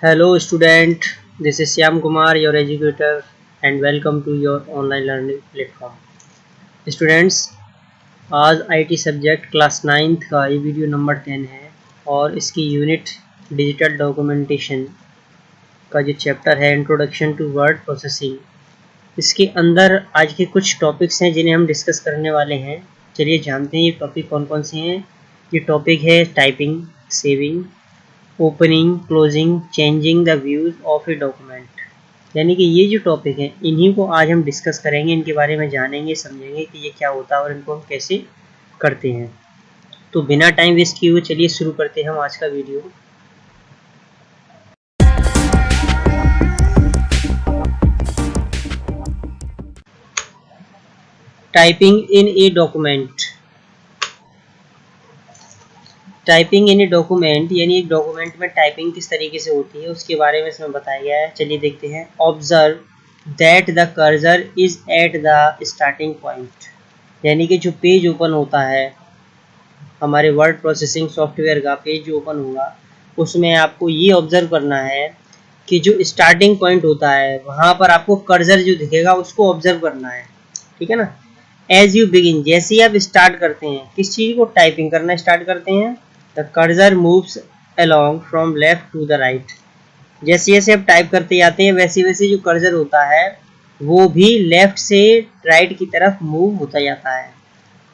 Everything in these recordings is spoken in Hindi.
Hello student, this is Shyam Kumar, your educator and welcome to your online learning platform. Students, आज IT सब्जेक्ट क्लास 9th का ये वीडियो नंबर 10 है और इसकी यूनिट डिजिटल डॉक्यूमेंटेशन का जो चैप्टर है इंट्रोडक्शन टू वर्ड प्रोसेसिंग, इसके अंदर आज के कुछ टॉपिक्स हैं जिन्हें हम डिस्कस करने वाले हैं। चलिए जानते हैं ये टॉपिक कौन कौन से हैं। ये टॉपिक है typing, saving, opening, closing, changing the views of a document. यानी कि ये जो टॉपिक है इन्हीं को आज हम डिस्कस करेंगे, इनके बारे में जानेंगे, समझेंगे कि ये क्या होता है और इनको हम कैसे करते हैं। तो बिना टाइम वेस्ट किए हुए चलिए शुरू करते हैं हम आज का video. Typing in a document. Typing in a document यानी एक डॉक्यूमेंट में टाइपिंग किस तरीके से होती है उसके बारे में इसमें बताया गया है। चलिए देखते हैं। Observe that the cursor is at the starting point. यानी कि जो पेज ओपन होता है हमारे वर्ड प्रोसेसिंग सॉफ्टवेयर का, पेज जो ओपन होगा उसमें आपको ये ऑब्जर्व करना है कि जो स्टार्टिंग पॉइंट होता है वहाँ पर आपको कर्सर जो दिखेगा उसको ऑब्जर्व करना है। ठीक है ना। एज यू बिगिन, जैसे ही आप स्टार्ट करते हैं किस चीज़ को, टाइपिंग करना स्टार्ट करते हैं, the cursor moves along from left to the right. जैसे जैसे आप टाइप करते जाते हैं वैसे वैसे जो कर्सर होता है वो भी लेफ्ट से राइट की तरफ मूव होता जाता है।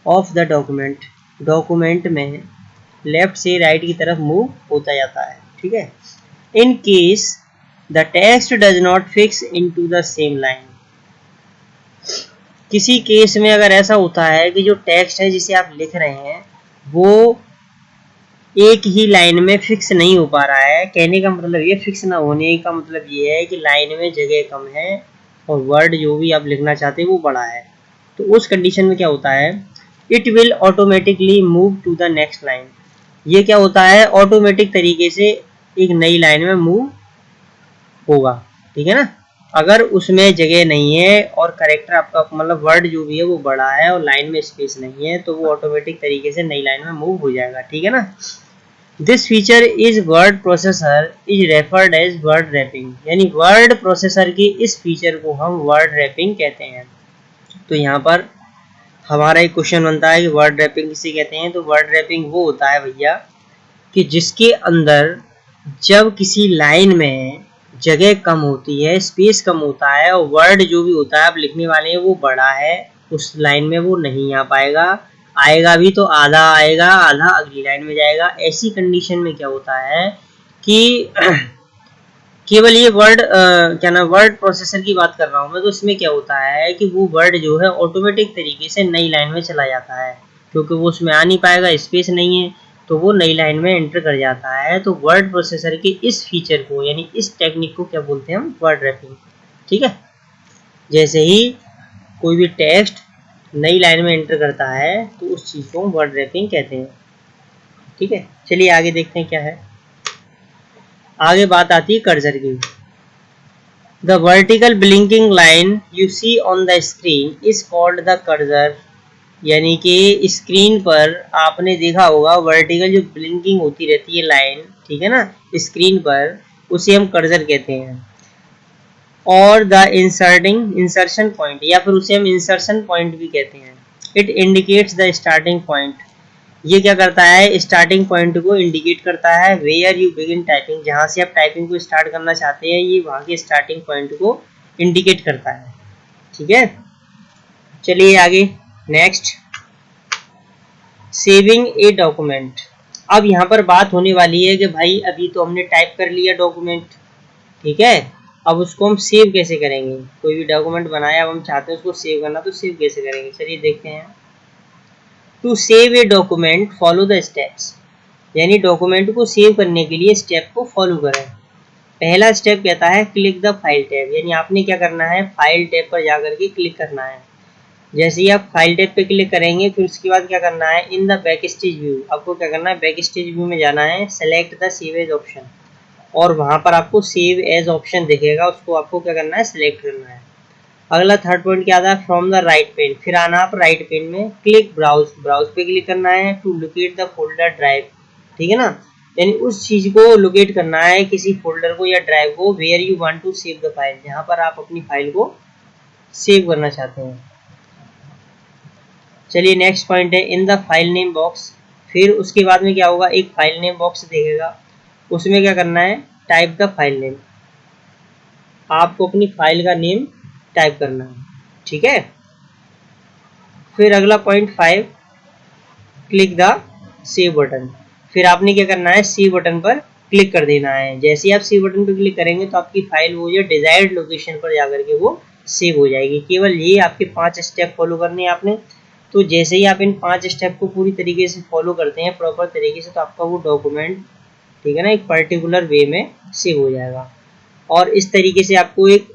ऑफ द डॉक्यूमेंट, डॉक्यूमेंट में लेफ्ट से राइट की तरफ मूव होता जाता है। ठीक है। In case the text does not fix into the same line. किसी केस में अगर ऐसा होता है कि जो टेक्स्ट है जिसे आप लिख रहे हैं वो एक ही लाइन में फिक्स नहीं हो पा रहा है। कहने का मतलब ये, फिक्स ना होने का मतलब ये है कि लाइन में जगह कम है और वर्ड जो भी आप लिखना चाहते हैं वो बड़ा है। तो उस कंडीशन में क्या होता है, it will automatically move to the next line. ये क्या होता है, ऑटोमेटिक तरीके से एक नई लाइन में मूव होगा। ठीक है ना। अगर उसमें जगह नहीं है और करेक्टर आपका मतलब वर्ड जो भी है वो बड़ा है और लाइन में स्पेस नहीं है तो वो ऑटोमेटिक तरीके से नई लाइन में मूव हो जाएगा। ठीक है ना। This feature is word processor is referred as word wrapping. यानी वर्ड प्रोसेसर के इस फीचर को हम वर्ड रैपिंग कहते हैं। तो यहाँ पर हमारा एक क्वेश्चन बनता है कि वर्ड रैपिंग किसे कहते हैं। तो वर्ड रैपिंग वो होता है भैया कि जिसके अंदर जब किसी लाइन में जगह कम होती है, स्पेस कम होता है और वर्ड जो भी होता है आप लिखने वाले हैं वो बड़ा है, उस लाइन में वो नहीं आ पाएगा, आएगा भी तो आधा आएगा, आधा अगली लाइन में जाएगा। ऐसी कंडीशन में क्या होता है कि केवल ये वर्ड क्या ना, वर्ड प्रोसेसर की बात कर रहा हूँ मैं, तो इसमें क्या होता है कि वो वर्ड जो है ऑटोमेटिक तरीके से नई लाइन में चला जाता है क्योंकि वो उसमें आ नहीं पाएगा, स्पेस नहीं है, तो वो नई लाइन में एंटर कर जाता है। तो वर्ड प्रोसेसर के इस फीचर को यानी इस टेक्निक को क्या बोलते हैं हम, वर्ड रैपिंग। ठीक है। जैसे ही कोई भी टेक्स्ट नई लाइन में एंटर करता है तो उस चीज़ को हम वर्ड रैपिंग कहते हैं। ठीक है। चलिए आगे देखते हैं क्या है। आगे बात आती है कर्सर की। The vertical blinking line you see on the screen is called the cursor। यानी कि स्क्रीन पर आपने देखा होगा वर्टिकल जो ब्लिंकिंग होती रहती है लाइन, ठीक है ना, स्क्रीन पर, उसे हम कर्सर कहते हैं। और द इंसर्शन पॉइंट या फिर उसे हम इंसर्शन पॉइंट भी कहते हैं। It indicates the starting point. ये क्या करता है, स्टार्टिंग पॉइंट को इंडिकेट करता है। वेयर यू बिगिन टाइपिंग, जहाँ से आप टाइपिंग को स्टार्ट करना चाहते हैं ये वहाँ के स्टार्टिंग पॉइंट को इंडिकेट करता है। ठीक है। चलिए आगे नेक्स्ट, सेविंग ए डॉक्यूमेंट। अब यहाँ पर बात होने वाली है कि भाई अभी तो हमने टाइप कर लिया डॉक्यूमेंट, ठीक है, अब उसको हम सेव कैसे करेंगे। कोई भी डॉक्यूमेंट बनाया, अब हम चाहते हैं उसको सेव करना, तो सेव कैसे करेंगे, चलिए देखते हैं। To save a document follow the steps. यानी डॉक्यूमेंट को सेव करने के लिए स्टेप को फॉलो करें। पहला स्टेप कहता है क्लिक द फाइल टैब। यानी आपने क्या करना है, फाइल टैब पर जाकर के क्लिक करना है। जैसे ही आप फाइल टैब पे क्लिक करेंगे फिर उसके बाद क्या करना है, इन द बैक स्टेज व्यू, आपको क्या करना है, बैक स्टेज व्यू में जाना है, select the save as option, और वहाँ पर आपको सेव एज ऑप्शन दिखेगा, उसको आपको क्या करना है, सेलेक्ट करना है। अगला थर्ड पॉइंट क्या आता है, फ्रॉम द राइट पेन, फिर आना आप राइट पेन में, क्लिक ब्राउज, ब्राउज पे क्लिक करना है to locate the folder drive. ठीक है ना। यानी उस चीज को लोकेट करना है, किसी फोल्डर को या ड्राइव को, where you want to save the file, जहां पर आप अपनी फाइल को सेव करना चाहते हैं। चलिए नेक्स्ट पॉइंट है in the file name box. फिर उसके बाद में क्या होगा, एक फाइल नेम बॉक्स देखेगा, उसमें क्या करना है, टाइप द फाइल नेम, आपको अपनी फाइल का नेम टाइप करना है, ठीक है। फिर अगला point 5, click the save button. फिर आपने क्या करना है, सेव बटन पर क्लिक कर देना है। जैसे ही आप सेव बटन पर क्लिक करेंगे तो आपकी फाइल वो जो डिजायर्ड लोकेशन पर जाकर के वो सेव हो जाएगी। केवल ये आपके 5 स्टेप फॉलो करने हैं आपने। तो जैसे ही आप इन 5 स्टेप को पूरी तरीके से फॉलो करते हैं प्रॉपर तरीके से, तो आपका वो डॉक्यूमेंट, ठीक है ना, एक पर्टिकुलर वे में सेव हो जाएगा। और इस तरीके से आपको एक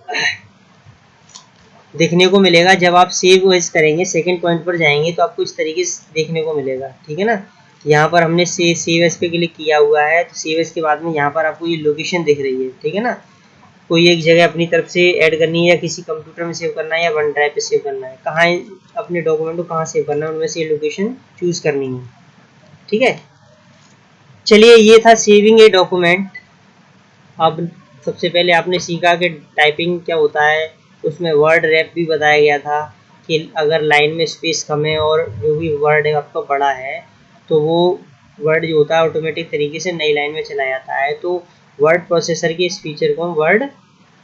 देखने को मिलेगा, जब आप सेव एज करेंगे, सेकंड पॉइंट पर जाएंगे तो आपको इस तरीके से देखने को मिलेगा, ठीक है ना। यहाँ पर हमने सेव एज पे क्लिक किया हुआ है, तो सेव एज के बाद में यहाँ पर आपको ये लोकेशन दिख रही है, ठीक है ना। कोई एक जगह अपनी तरफ से ऐड करनी है, या किसी कंप्यूटर में सेव करना है, या वन ड्राइव पे सेव करना है, कहाँ अपने डॉक्यूमेंट को कहाँ सेव करना है, उनमें से ये लोकेशन चूज करनी है, ठीक है। चलिए ये था सेविंग ए डॉक्यूमेंट। अब सबसे पहले आपने सीखा कि टाइपिंग क्या होता है, उसमें वर्ड रैप भी बताया गया था कि अगर लाइन में स्पेस कम है और जो भी वर्ड है आपका बड़ा है, तो वो वर्ड जो होता है ऑटोमेटिक तरीके से नई लाइन में चला जाता है। तो वर्ड प्रोसेसर के इस फीचर को हम वर्ड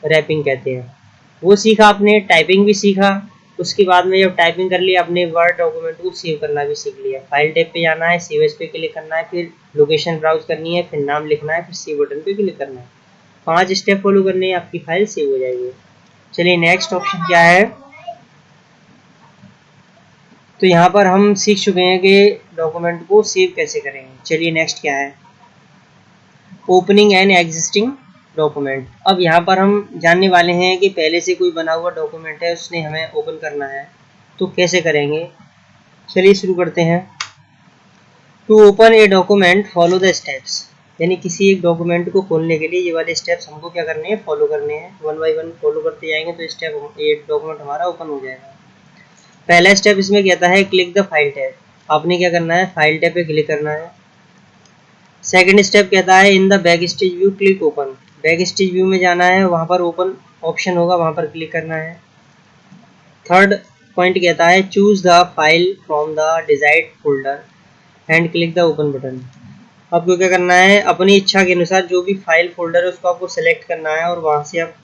रैपिंग कहते हैं। वो सीखा आपने, टाइपिंग भी सीखा। उसके बाद में जब टाइपिंग कर लिया, अपने वर्ड डॉक्यूमेंट को सेव करना भी सीख लिया। फाइल टैब पे जाना है, सेव एज पे क्लिक करना है, फिर लोकेशन ब्राउज करनी है, फिर नाम लिखना है, फिर सेव बटन पे क्लिक करना है। 5 स्टेप फॉलो करने, आपकी फाइल सेव हो जाएगी। चलिए नेक्स्ट ऑप्शन क्या है, तो यहाँ पर हम सीख चुके हैं कि डॉक्यूमेंट को सेव कैसे करेंगे। चलिए नेक्स्ट क्या है, ओपनिंग एन एग्जिस्टिंग डॉक्यूमेंट। अब यहाँ पर हम जानने वाले हैं कि पहले से कोई बना हुआ डॉक्यूमेंट है, उसने हमें ओपन करना है, तो कैसे करेंगे। चलिए शुरू करते हैं। To open a document follow the steps, यानी किसी एक डॉक्यूमेंट को खोलने के लिए ये वाले स्टेप्स हमको क्या करने हैं, फॉलो करने हैं। वन बाय वन फॉलो करते जाएंगे तो स्टेप ये डॉक्यूमेंट हमारा ओपन हो जाएगा। पहला स्टेप इसमें कहता है क्लिक द फाइल टैब, आपने क्या करना है, फाइल टैब पे क्लिक करना है। सेकंड स्टेप कहता है इन the backstage view click open, back stage view में जाना है, वहां पर ओपन ऑप्शन होगा, वहां पर क्लिक करना है। थर्ड पॉइंट कहता है choose the file from the desired folder and click the open button. आपको क्या करना है, अपनी इच्छा के अनुसार जो भी फाइल फोल्डर है उसको आपको सेलेक्ट करना है, और वहां से आप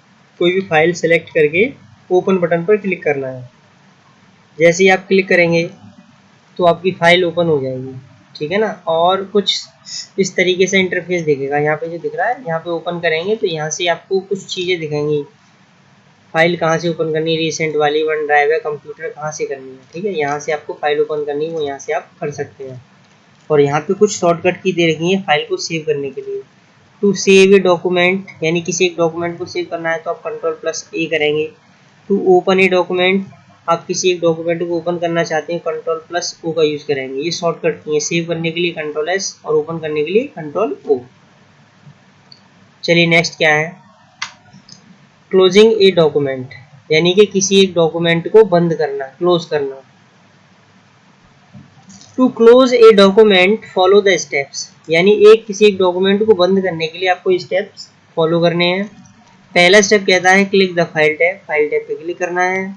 कोई भी फाइल सेलेक्ट करके ओपन बटन पर क्लिक करना है। जैसे ही आप क्लिक करेंगे तो आपकी फाइल ओपन हो जाएगी, ठीक है ना। और कुछ इस तरीके से इंटरफेस दिखेगा, यहाँ पे जो दिख रहा है, यहाँ पे ओपन करेंगे तो यहाँ से आपको कुछ चीज़ें दिखेंगी। फाइल कहाँ से ओपन करनी है, रिसेंट वाली, वन ड्राइव है, कंप्यूटर कहाँ से करनी है, ठीक है। यहाँ से आपको फाइल ओपन करनी है, वो यहाँ से आप कर सकते हैं। और यहाँ पे कुछ शॉर्टकट की दे रखी है फाइल को सेव करने के लिए। टू सेव ए डॉक्यूमेंट, यानी किसी एक डॉक्यूमेंट को सेव करना है तो आप कंट्रोल+A करेंगे। टू ओपन ए डॉक्यूमेंट, आप किसी एक डॉक्यूमेंट को ओपन करना चाहते हैं, कंट्रोल+O का यूज करेंगे। ये शॉर्टकट की है, सेव करने के लिए कंट्रोल+S और ओपन करने के लिए कंट्रोल+O। चलिए नेक्स्ट क्या है, क्लोजिंग ए डॉक्यूमेंट, यानी कि किसी एक डॉक्यूमेंट को बंद करना, क्लोज करना। To close a document follow the steps, यानी किसी एक डॉक्यूमेंट को बंद करने के लिए आपको स्टेप्स फॉलो करने हैं। पहला स्टेप कहता है click the file tab, file tab पे क्लिक करना है।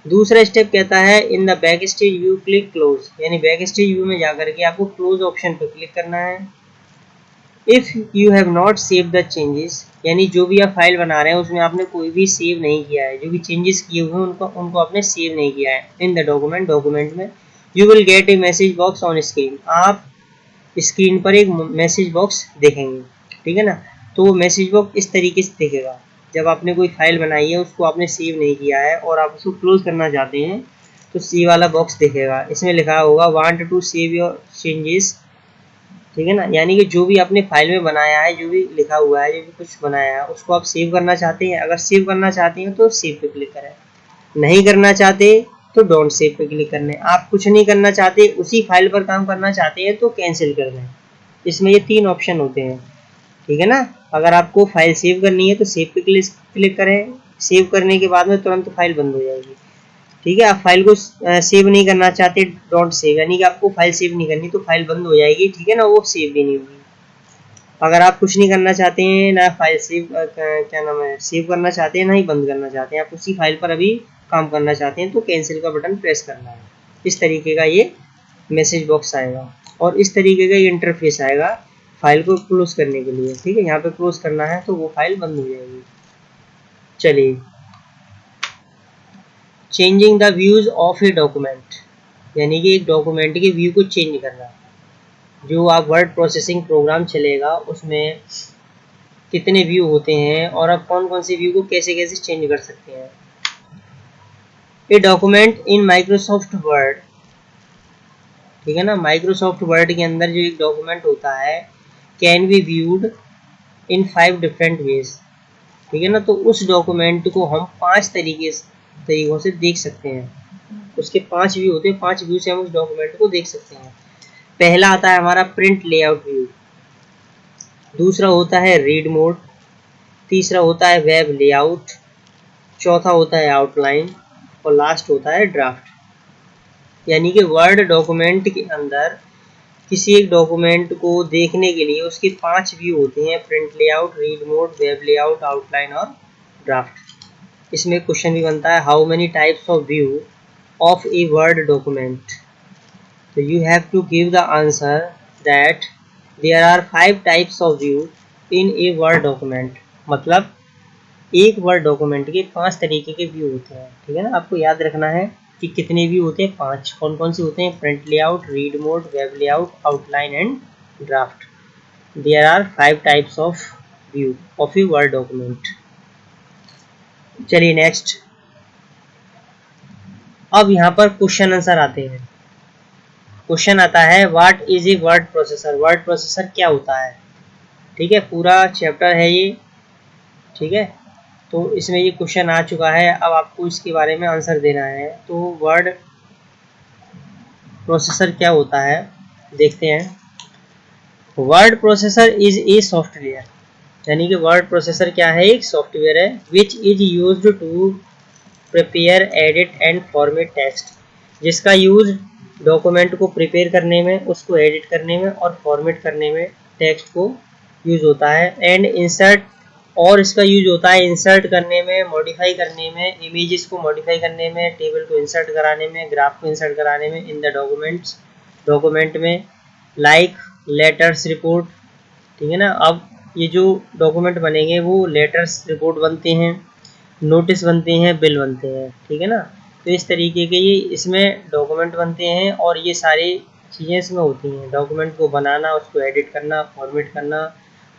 दूसरा स्टेप कहता है इन the backstage view click close, यानी बैक स्टेज व्यू में जाकर के आपको क्लोज ऑप्शन पर क्लिक करना है। If you have not save the changes, यानी जो भी आप फाइल बना रहे हैं उसमें आपने कोई भी सेव नहीं किया है, जो भी चेंजेस किए हुए हैं उनको आपने सेव नहीं किया है इन द डॉक्यूमेंट में, you will get A message box on screen, आप स्क्रीन पर एक मैसेज बॉक्स देखेंगे, ठीक है ना। तो वो मैसेज बॉक्स इस तरीके से दिखेगा, जब आपने कोई फाइल बनाई है उसको आपने सेव नहीं किया है और आप उसको क्लोज करना चाहते हैं, तो सी वाला बॉक्स दिखेगा, इसमें लिखा होगा want to save your changes, ठीक है ना। यानी कि जो भी आपने फाइल में बनाया है, जो भी लिखा हुआ है, जो भी कुछ बनाया है, उसको आप सेव करना चाहते हैं। अगर सेव करना चाहते हैं तो सेव पे क्लिक करें, नहीं करना चाहते तो डोंट सेव पे क्लिक करना है। आप कुछ नहीं करना चाहते, उसी फाइल पर काम करना चाहते हैं तो कैंसिल कर दें। इसमें ये 3 ऑप्शन होते हैं, ठीक है ना। अगर आपको फाइल सेव करनी है तो सेव पे क्लिक करें, सेव करने के बाद में तुरंत फाइल बंद हो जाएगी, ठीक है। आप फाइल को सेव नहीं करना चाहते, डोंट सेव, यानी कि आपको फाइल सेव नहीं करनी, तो फाइल बंद हो जाएगी, ठीक है ना, वो सेव भी नहीं होगी। अगर आप कुछ नहीं करना चाहते हैं, ना फाइल सेव क्या नाम है सेव करना चाहते हैं, ना ही बंद करना चाहते हैं, आप उसी फाइल पर अभी काम करना चाहते हैं, तो कैंसिल का बटन प्रेस करना है। इस तरीके का ये मैसेज बॉक्स आएगा और इस तरीके का ये इंटरफेस आएगा फाइल को क्लोज करने के लिए। ठीक है, यहाँ पे क्लोज करना है तो वो फाइल बंद हो जाएगी। चलिए, changing the views of a document, यानी कि एक डॉक्यूमेंट के व्यू को चेंज करना। जो आप वर्ड प्रोसेसिंग प्रोग्राम चलेगा उसमें कितने व्यू होते हैं और आप कौन कौन से व्यू को कैसे कैसे चेंज कर सकते हैं। A document in Microsoft word, ठीक है ना, माइक्रोसॉफ्ट वर्ड के अंदर जो एक डॉक्यूमेंट होता है can be viewed in 5 different ways. ठीक है ना, तो उस डॉक्यूमेंट को हम 5 तरीकों से देख सकते हैं। उसके 5 व्यू होते हैं, 5 व्यू से हम उस डॉक्यूमेंट को देख सकते हैं। पहला आता है हमारा प्रिंट लेआउट व्यू, दूसरा होता है रीड मोड, तीसरा होता है वेब लेआउट, चौथा होता है आउटलाइन और लास्ट होता है ड्राफ्ट। यानी कि वर्ड डॉक्यूमेंट के अंदर किसी एक डॉक्यूमेंट को देखने के लिए उसके 5 व्यू होते हैं, print layout, read mode, web layout, outline और ड्राफ्ट। इसमें क्वेश्चन भी बनता है, how many types of view of a word document. तो you have to give the answer that there are 5 types of view in a word document. मतलब एक वर्ड डॉक्यूमेंट के 5 तरीके के व्यू होते हैं। ठीक है ना, आपको याद रखना है कि कितने व्यू होते हैं, 5। कौन कौन से होते हैं, print layout, read mode, web layout, outline and draft. There are 5 types of view of a word document. चलिए नेक्स्ट, अब यहाँ पर क्वेश्चन आंसर आते हैं। क्वेश्चन आता है, what is a word processor. Word processor क्या होता है। ठीक है, पूरा चैप्टर है ये। ठीक है, तो इसमें ये क्वेश्चन आ चुका है, अब आपको इसके बारे में आंसर देना है। तो वर्ड प्रोसेसर क्या होता है देखते हैं। Word processor is a software, यानी कि वर्ड प्रोसेसर क्या है, एक सॉफ्टवेयर है which is used to prepare, edit and format text, जिसका यूज डॉक्यूमेंट को प्रिपेयर करने में, उसको एडिट करने में और फॉर्मेट करने में टेक्स्ट को यूज होता है। एंड इंसर्ट, और इसका यूज होता है इंसर्ट करने में, मॉडिफाई करने में, इमेजेस को मॉडिफाई करने में, टेबल को इंसर्ट कराने में, ग्राफ को इंसर्ट कराने में इन द डॉक्यूमेंट में, लाइक लेटर्स, रिपोर्ट। ठीक है ना, अब ये जो डॉक्यूमेंट बनेंगे वो लेटर्स, रिपोर्ट बनते हैं, नोटिस बनते हैं, बिल बनते हैं। ठीक है ना, तो इस तरीके के ये इसमें डॉक्यूमेंट बनते हैं और ये सारी चीज़ें इसमें होती हैं। डॉक्यूमेंट को बनाना, उसको एडिट करना, फॉर्मेट करना,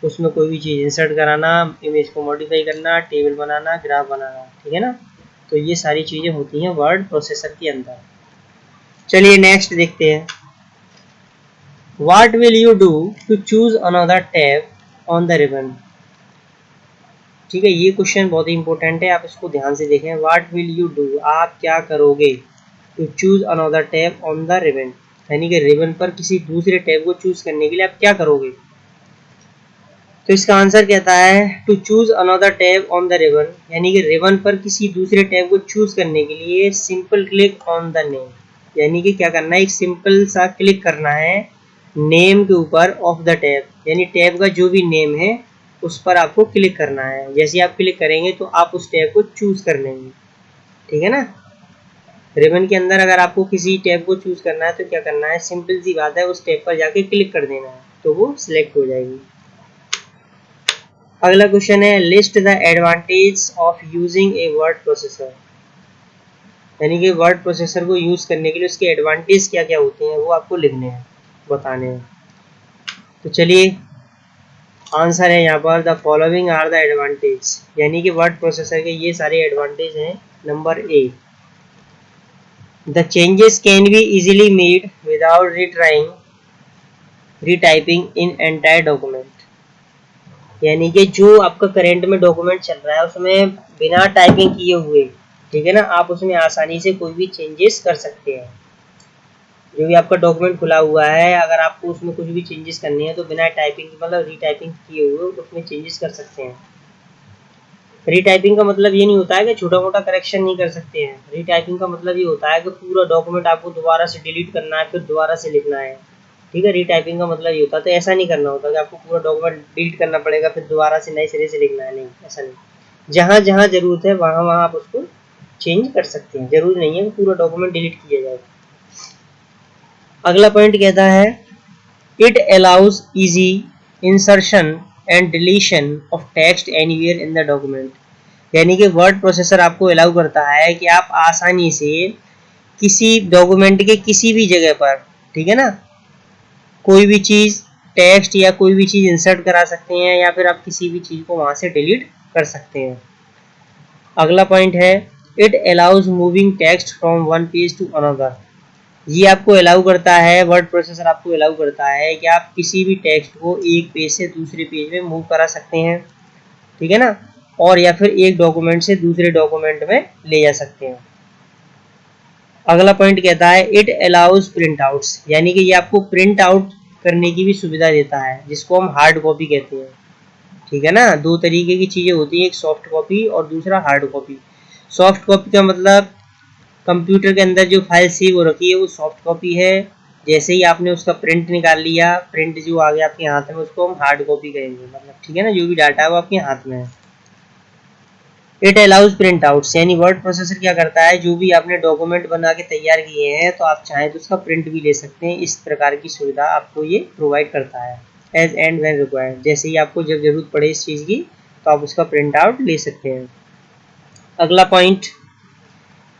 उसमें कोई भी चीज़ इंसर्ट कराना, इमेज को मॉडिफाई करना, टेबल बनाना, ग्राफ बनाना। ठीक है ना, तो ये सारी चीज़ें होती हैं वर्ड प्रोसेसर के अंदर। चलिए नेक्स्ट देखते हैं, what will you do to choose another tab on the ribbon. ठीक है, ये क्वेश्चन बहुत ही इंपॉर्टेंट है, आप इसको ध्यान से देखें। व्हाट विल यू डू, आप क्या करोगे, to choose another tab on the ribbon, यानी कि रिबन पर किसी दूसरे टैब को चूज करने के लिए आप क्या करोगे। तो इसका आंसर कहता है, to choose another tab on the ribbon, यानी कि रिबन पर किसी दूसरे टैब को चूज करने के लिए simple click on the name, यानी कि क्या करना है, एक सिंपल सा क्लिक करना है नेम के ऊपर ऑफ द टैब, यानी टैब का जो भी नेम है उस पर आपको क्लिक करना है। जैसे आप क्लिक करेंगे तो आप उस टैब को चूज कर लेंगे। ठीक है ना, रिबन के अंदर अगर आपको किसी टैब को चूज करना है तो क्या करना है, सिंपल सी बात है, उस टैब पर जाके क्लिक कर देना है तो वो सिलेक्ट हो जाएगी। अगला क्वेश्चन है, list the advantage of using a word processor, यानी कि वर्ड प्रोसेसर को यूज करने के लिए उसके एडवांटेज क्या क्या होते हैं वो आपको लिखने हैं, बताने हैं। तो चलिए आंसर है यहाँ पर, the following are the advantage, यानी कि वर्ड प्रोसेसर के ये सारे एडवांटेज हैं। Number A, the changes can be easily made without retyping in entire document, यानी कि जो आपका करेंट में डॉक्यूमेंट चल रहा है उसमें बिना टाइपिंग किए हुए, ठीक है ना, आप उसमें आसानी से कोई भी चेंजेस कर सकते हैं। जो भी आपका डॉक्यूमेंट खुला हुआ है, अगर आपको उसमें कुछ भी चेंजेस करनी है तो बिना टाइपिंग मतलब रीटाइपिंग किए हुए उसमें चेंजेस कर सकते हैं। रीटाइपिंग का मतलब ये नहीं होता है कि छोटा मोटा करेक्शन नहीं कर सकते हैं। रीटाइपिंग का मतलब ये होता है कि पूरा डॉक्यूमेंट आपको दोबारा से डिलीट करना है, फिर दोबारा से लिखना है। ठीक है। रीटाइपिंग का मतलब ये होता है, तो ऐसा नहीं करना होता कि आपको पूरा डॉक्यूमेंट डिलीट करना पड़ेगा फिर दोबारा से नए सिरे से लिखना है, नहीं ऐसा नहीं। जहाँ जहाँ जरूरत है वहाँ वहाँ आप उसको चेंज कर सकते हैं, जरूरी नहीं है कि पूरा डॉक्यूमेंट डिलीट किया जाए। अगला पॉइंट कहता है it allows easy insertion and deletion of text anywhere in the document. यानी कि वर्ड प्रोसेसर आपको अलाउ करता है कि आप आसानी से किसी डॉक्यूमेंट के किसी भी जगह पर, ठीक है ना, कोई भी चीज़ टेक्स्ट या कोई भी चीज़ इंसर्ट करा सकते हैं या फिर आप किसी भी चीज़ को वहाँ से डिलीट कर सकते हैं। अगला पॉइंट है it allows moving text from one page to another. ये आपको अलाउ करता है, वर्ड प्रोसेसर आपको अलाउ करता है कि आप किसी भी टेक्स्ट को एक पेज से दूसरे पेज में मूव करा सकते हैं, ठीक है ना, और या फिर एक डॉक्यूमेंट से दूसरे डॉक्यूमेंट में ले जा सकते हैं। अगला पॉइंट कहता है इट अलाउज प्रिंट आउट्स, यानी कि ये आपको प्रिंट आउट करने की भी सुविधा देता है, जिसको हम हार्ड कॉपी कहते हैं, ठीक है ना। दो तरीके की चीज़ें होती हैं, एक सॉफ्ट कॉपी और दूसरा हार्ड कॉपी। सॉफ्ट कॉपी का मतलब कंप्यूटर के अंदर जो फाइल सेव हो रखी है वो सॉफ्ट कॉपी है। जैसे ही आपने उसका प्रिंट निकाल लिया, प्रिंट जो आ गया आपके हाथ में, उसको हम हार्ड कॉपी कहेंगे, मतलब ठीक है ना, जो भी डाटा है वो आपके हाथ में है। इट अलाउज प्रिंट आउट्स, यानी वर्ड प्रोसेसर क्या करता है, जो भी आपने डॉक्यूमेंट बना के तैयार किए हैं तो आप चाहें तो उसका प्रिंट भी ले सकते हैं। इस प्रकार की सुविधा आपको ये प्रोवाइड करता है एज एंड व्हेन रिक्वायर्ड। जैसे ही आपको जब जरूरत पड़े इस चीज़ की तो आप उसका प्रिंट आउट ले सकते हैं। अगला point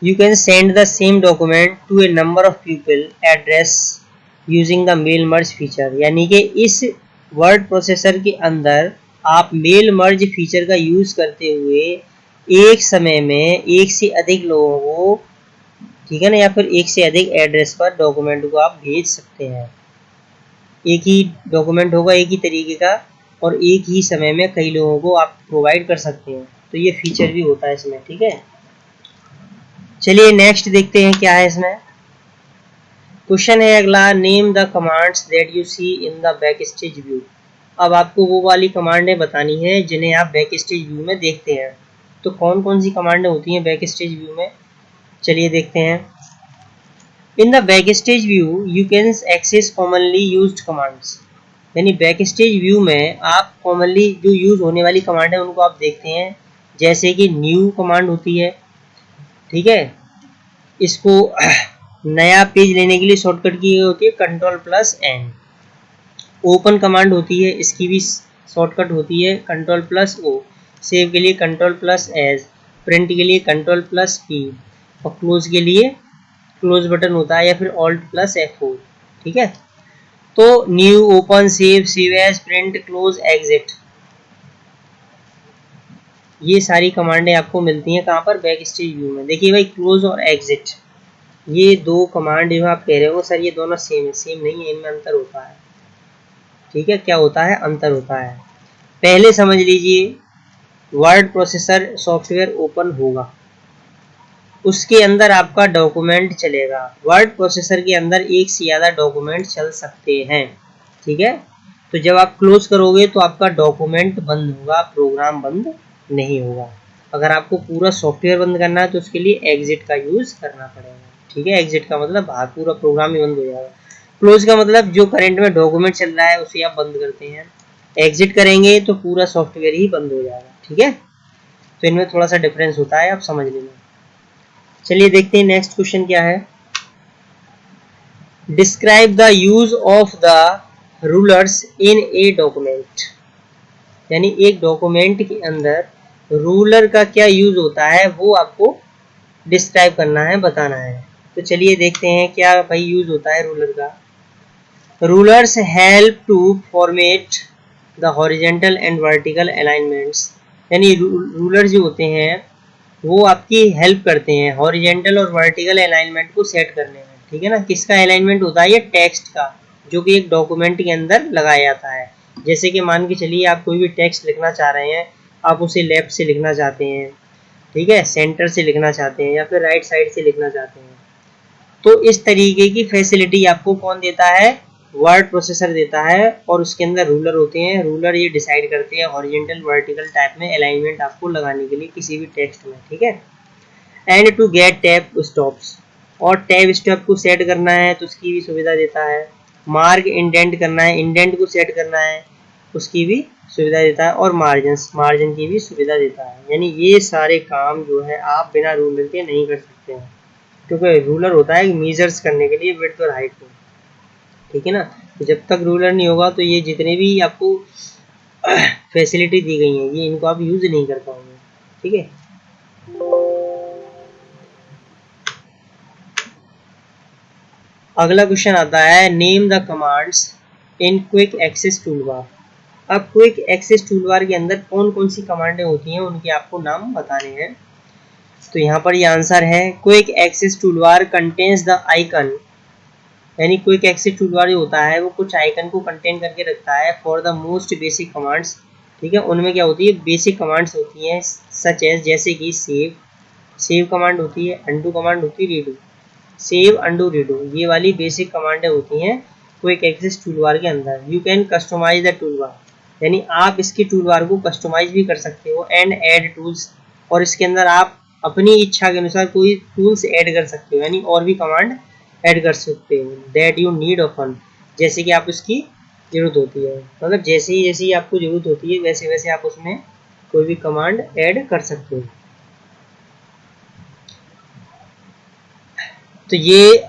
you can send the same document to a number of people address using the mail merge feature। यानी कि इस वर्ड प्रोसेसर के अंदर आप मेल मर्ज फीचर का यूज़ करते हुए एक समय में एक से अधिक लोगों को, ठीक है ना, या फिर एक से अधिक एड्रेस पर डॉक्यूमेंट को आप भेज सकते हैं। एक ही डॉक्यूमेंट होगा एक ही तरीके का और एक ही समय में कई लोगों को आप प्रोवाइड कर सकते हैं, तो ये फीचर भी होता है इसमें, ठीक है। चलिए नेक्स्ट देखते हैं क्या है इसमें। क्वेश्चन है अगला, name the commands that you see in the backstage view. अब आपको वो वाली कमांडें बतानी है जिन्हें आप बैक स्टेज व्यू में देखते हैं। तो कौन कौन सी कमांडें होती हैं बैक स्टेज व्यू में, चलिए देखते हैं। In the backstage view you can access commonly used commands. यानी बैक स्टेज व्यू में आप कॉमनली जो यूज होने वाली कमांड है उनको आप देखते हैं। जैसे कि न्यू कमांड होती है, ठीक है, इसको नया पेज लेने के लिए शॉर्टकट की होती है Ctrl+N। ओपन कमांड होती है, इसकी भी शॉर्टकट होती है Ctrl+O। सेव के लिए Ctrl+S, प्रिंट के लिए Ctrl+P और क्लोज के लिए क्लोज बटन होता है या फिर Alt+F4, ठीक है। तो new, open, save, save as, print, close, exit, ये सारी कमांडें आपको मिलती हैं कहाँ पर, बैक स्टेज व्यू में। देखिए भाई, क्लोज और एग्जिट, ये दो कमांड जो आप कह रहे हो सर ये दोनों सेम है, सेम नहीं है, इनमें अंतर होता है, ठीक है। क्या होता है, अंतर होता है। पहले समझ लीजिए, वर्ड प्रोसेसर सॉफ्टवेयर ओपन होगा, उसके अंदर आपका डॉक्यूमेंट चलेगा। वर्ड प्रोसेसर के अंदर एक से ज़्यादा डॉक्यूमेंट चल सकते हैं, ठीक है। तो जब आप क्लोज करोगे तो आपका डॉक्यूमेंट बंद होगा, प्रोग्राम बंद नहीं होगा। अगर आपको पूरा सॉफ्टवेयर बंद करना है तो उसके लिए एग्जिट का यूज़ करना पड़ेगा, ठीक है। एग्जिट का मतलब बाहर पूरा प्रोग्राम ही बंद हो जाएगा। क्लोज का मतलब जो करंट में डॉक्यूमेंट चल रहा है उसे आप बंद करते हैं। एग्जिट करेंगे तो पूरा सॉफ्टवेयर ही बंद हो जाएगा, ठीक है। तो इनमें थोड़ा सा डिफरेंस होता है, आप समझ लेना। चलिए देखते हैं नेक्स्ट क्वेश्चन क्या है। Describe the use of the rulers in a document. यानी एक डॉक्यूमेंट के अंदर रूलर का क्या यूज होता है वो आपको डिस्क्राइब करना है, बताना है। तो चलिए देखते हैं क्या भाई यूज होता है रूलर का। Rulers help to format the horizontal and vertical alignments. यानी रूलर जो होते हैं वो आपकी हेल्प करते हैं हॉरिजेंटल और वर्टिकल अलाइनमेंट को सेट करने में, ठीक है ना। किसका अलाइनमेंट होता है, ये टेक्स्ट का, जो कि एक डॉक्यूमेंट के अंदर लगाया जाता है। जैसे कि मान के चलिए आप कोई भी टेक्स्ट लिखना चाह रहे हैं, आप उसे लेफ्ट से लिखना चाहते हैं, ठीक है, सेंटर से लिखना चाहते हैं या फिर राइट साइड से लिखना चाहते हैं। तो इस तरीके की फैसिलिटी आपको कौन देता है, वर्ड प्रोसेसर देता है। और उसके अंदर रूलर होते हैं, रूलर ये डिसाइड करते हैं हॉरिजेंटल वर्टिकल टाइप में अलाइनमेंट आपको लगाने के लिए किसी भी टेक्स्ट में, ठीक है। And to get tab stops, और टैब स्टॉप को सेट करना है तो उसकी भी सुविधा देता है। मार्क इंडेंट करना है, इंडेंट को सेट करना है, उसकी भी सुविधा देता है, और मार्जिन की भी सुविधा देता है। यानी ये सारे काम जो है आप बिना रूलर के नहीं कर सकते हैं, क्योंकि रूलर होता है मेजर्स करने के लिए विड्थ और हाइट को, ठीक है ना। तो जब तक रूलर नहीं होगा तो ये जितने भी आपको फैसिलिटी दी गई है ये इनको आप यूज नहीं कर पाओगे, ठीक है। अगला क्वेश्चन आता है, name the commands in quick access toolbar. अब क्विक एक्सेस टूलबार के अंदर कौन कौन सी कमांडें होती हैं उनके आपको नाम बताने हैं। तो यहाँ पर ये आंसर है, quick access toolbar contains the icon, यानी क्विक एक्सेस टूलबार जो होता है वो कुछ आइकन को कंटेन करके रखता है for the most basic commands, ठीक है। उनमें क्या होती है, बेसिक कमांड्स होती हैं, सच एज जैसे कि सेव कमांड होती है, अंडू कमांड होती है, रीडू, सेव अंडू रीडू, ये वाली बेसिक कमांडें होती हैं क्विक एक्सेस टूलबार के अंदर। You can customise the toolbar, यानी आप इसकी टूलबार को कस्टमाइज भी कर सकते हो, एंड ऐड टूल्स, और इसके अंदर आप अपनी इच्छा के अनुसार कोई टूल्स ऐड कर सकते हो, यानी और भी कमांड ऐड कर सकते हो। दैट यू नीड ऑफन, जैसे कि आप उसकी जरूरत होती है, मतलब जैसे ही आपको जरूरत होती है वैसे वैसे आप उसमें कोई भी कमांड ऐड कर सकते हो। तो ये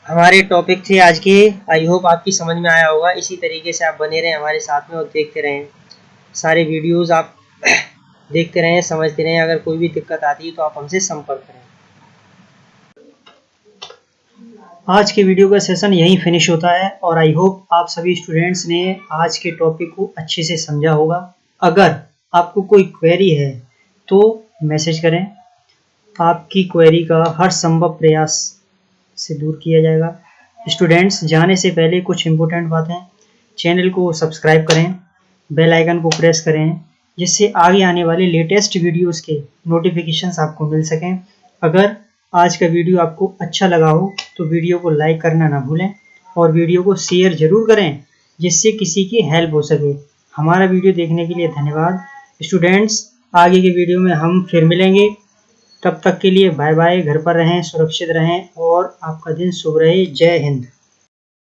हमारे टॉपिक थे आज के, आई होप आपकी समझ में आया होगा। इसी तरीके से आप बने रहें हमारे साथ में और देखते रहें सारे वीडियोस, आप देखते रहें, समझते रहें। अगर कोई भी दिक्कत आती है तो आप हमसे संपर्क करें। आज के वीडियो का सेशन यहीं फिनिश होता है और आई होप आप सभी स्टूडेंट्स ने आज के टॉपिक को अच्छे से समझा होगा। अगर आपको कोई क्वेरी है तो मैसेज करें, आपकी क्वेरी का हर संभव प्रयास से दूर किया जाएगा। स्टूडेंट्स, जाने से पहले कुछ इम्पोर्टेंट बातें, चैनल को सब्सक्राइब करें, बेल आइकन को प्रेस करें, जिससे आगे आने वाले लेटेस्ट वीडियोस के नोटिफिकेशंस आपको मिल सकें। अगर आज का वीडियो आपको अच्छा लगा हो तो वीडियो को लाइक करना ना भूलें और वीडियो को शेयर जरूर करें, जिससे किसी की हेल्प हो सके। हमारा वीडियो देखने के लिए धन्यवाद स्टूडेंट्स। आगे के वीडियो में हम फिर मिलेंगे, तब तक के लिए बाय बाय। घर पर रहें, सुरक्षित रहें और आपका दिन शुभ रहे। जय हिंद।